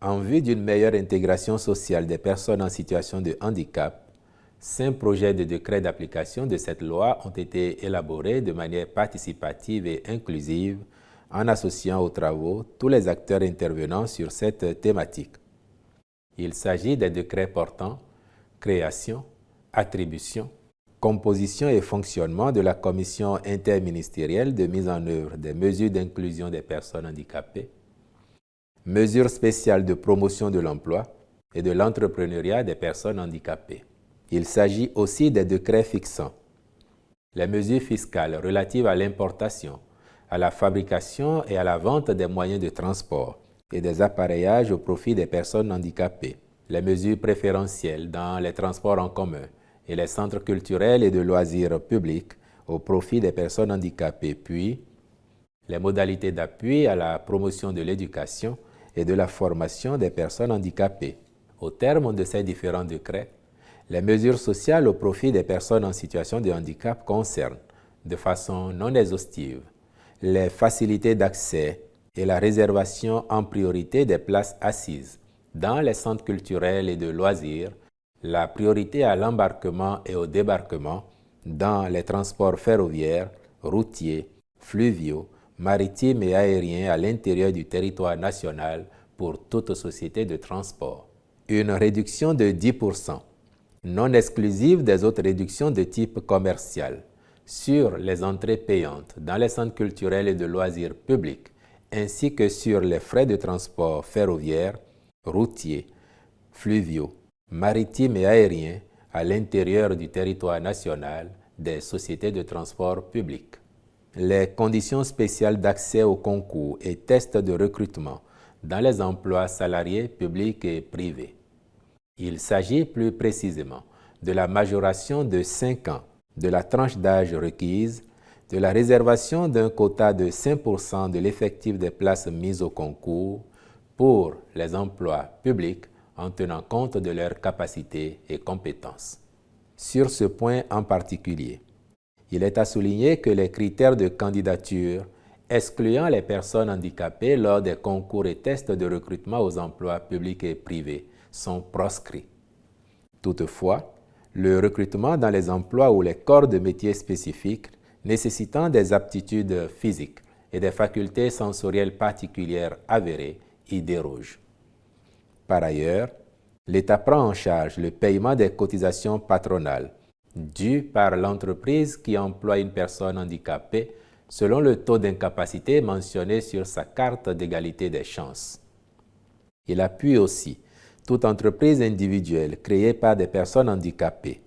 En vue d'une meilleure intégration sociale des personnes en situation de handicap, 5 projets de décret d'application de cette loi ont été élaborés de manière participative et inclusive en associant aux travaux tous les acteurs intervenant sur cette thématique. Il s'agit des décrets portant création, attribution, composition et fonctionnement de la commission interministérielle de mise en œuvre des mesures d'inclusion des personnes handicapées, mesures spéciales de promotion de l'emploi et de l'entrepreneuriat des personnes handicapées. Il s'agit aussi des décrets fixant les mesures fiscales relatives à l'importation, à la fabrication et à la vente des moyens de transport et des appareillages au profit des personnes handicapées, les mesures préférentielles dans les transports en commun et les centres culturels et de loisirs publics au profit des personnes handicapées, puis les modalités d'appui à la promotion de l'éducation et de la formation des personnes handicapées. Au terme de ces différents décrets, les mesures sociales au profit des personnes en situation de handicap concernent, de façon non exhaustive, les facilités d'accès et la réservation en priorité des places assises dans les centres culturels et de loisirs, la priorité à l'embarquement et au débarquement dans les transports ferroviaires, routiers, fluviaux, maritimes et aériens à l'intérieur du territoire national pour toute société de transport. Une réduction de 10%, non exclusive des autres réductions de type commercial, sur les entrées payantes dans les centres culturels et de loisirs publics, ainsi que sur les frais de transport ferroviaires, routiers, fluviaux, maritimes et aériens à l'intérieur du territoire national des sociétés de transport public. Les conditions spéciales d'accès aux concours et tests de recrutement dans les emplois salariés publics et privés. Il s'agit plus précisément de la majoration de 5 ans de la tranche d'âge requise, de la réservation d'un quota de 5% de l'effectif des places mises au concours pour les emplois publics en tenant compte de leurs capacités et compétences. Sur ce point en particulier, il est à souligner que les critères de candidature excluant les personnes handicapées lors des concours et tests de recrutement aux emplois publics et privés sont proscrits. Toutefois, le recrutement dans les emplois ou les corps de métiers spécifiques nécessitant des aptitudes physiques et des facultés sensorielles particulières avérées y déroge. Par ailleurs, l'État prend en charge le paiement des cotisations patronales dues par l'entreprise qui emploie une personne handicapée selon le taux d'incapacité mentionné sur sa carte d'égalité des chances. Il appuie aussi toute entreprise individuelle créée par des personnes handicapées,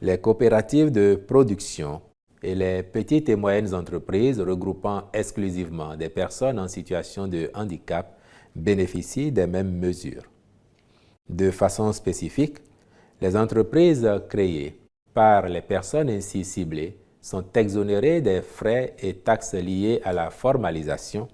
les coopératives de production et les petites et moyennes entreprises regroupant exclusivement des personnes en situation de handicap bénéficient des mêmes mesures. De façon spécifique, les entreprises créées par les personnes ainsi ciblées sont exonérées des frais et taxes liés à la formalisation,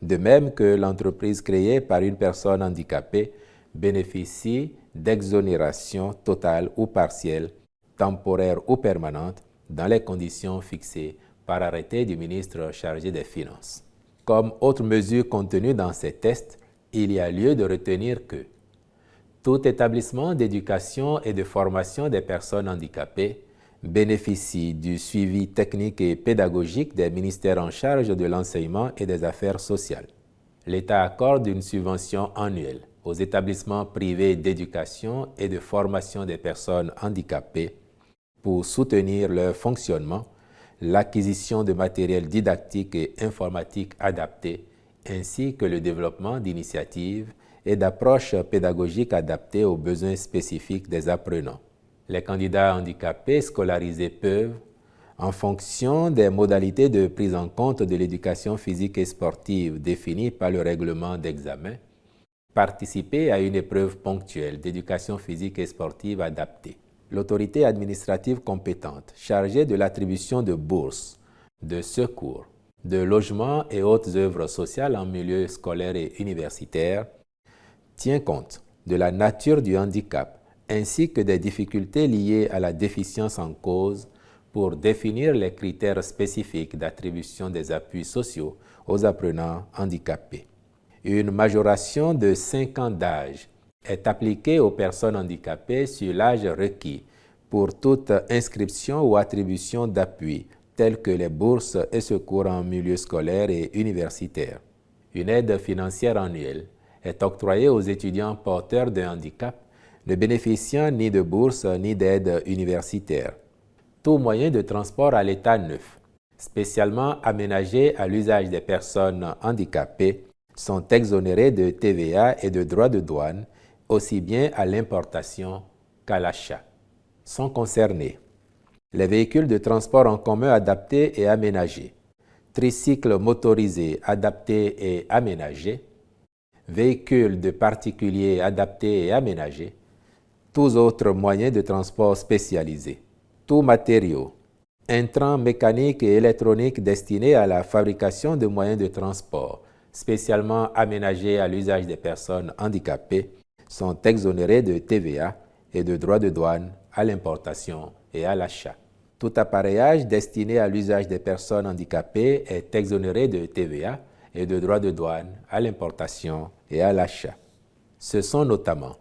de même que l'entreprise créée par une personne handicapée bénéficie d'exonération totale ou partielle, temporaire ou permanente, dans les conditions fixées par arrêté du ministre chargé des Finances. Comme autre mesure contenue dans ces tests, il y a lieu de retenir que tout établissement d'éducation et de formation des personnes handicapées bénéficie du suivi technique et pédagogique des ministères en charge de l'enseignement et des affaires sociales. L'État accorde une subvention annuelle aux établissements privés d'éducation et de formation des personnes handicapées pour soutenir leur fonctionnement, l'acquisition de matériel didactique et informatique adapté, ainsi que le développement d'initiatives et d'approches pédagogiques adaptées aux besoins spécifiques des apprenants. Les candidats handicapés scolarisés peuvent, en fonction des modalités de prise en compte de l'éducation physique et sportive définies par le règlement d'examen, participer à une épreuve ponctuelle d'éducation physique et sportive adaptée. L'autorité administrative compétente chargée de l'attribution de bourses, de secours, de logements et autres œuvres sociales en milieu scolaire et universitaire tient compte de la nature du handicap ainsi que des difficultés liées à la déficience en cause pour définir les critères spécifiques d'attribution des appuis sociaux aux apprenants handicapés. une majoration de 5 ans d'âge est appliquée aux personnes handicapées sur l'âge requis pour toute inscription ou attribution d'appui, tels que les bourses et secours en milieu scolaire et universitaire. Une aide financière annuelle est octroyée aux étudiants porteurs de handicap ne bénéficiant ni de bourse ni d'aide universitaire. Tout moyen de transport à l'état neuf, spécialement aménagés à l'usage des personnes handicapées, sont exonérés de TVA et de droits de douane, aussi bien à l'importation qu'à l'achat. Sont concernés les véhicules de transport en commun adaptés et aménagés, tricycles motorisés adaptés et aménagés, véhicules de particuliers adaptés et aménagés, tous autres moyens de transport spécialisés, tous matériaux, intrants mécaniques et électroniques destinés à la fabrication de moyens de transport, spécialement aménagés à l'usage des personnes handicapées, sont exonérés de TVA et de droits de douane à l'importation et à l'achat. Tout appareillage destiné à l'usage des personnes handicapées est exonéré de TVA et de droits de douane à l'importation et à l'achat. Ce sont notamment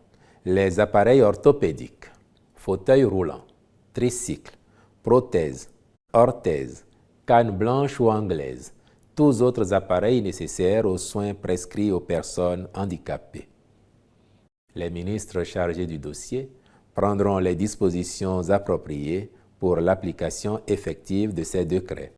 les appareils orthopédiques, fauteuils roulants, tricycles, prothèses, orthèses, cannes blanches ou anglaises, tous autres appareils nécessaires aux soins prescrits aux personnes handicapées. Les ministres chargés du dossier prendront les dispositions appropriées pour l'application effective de ces décrets.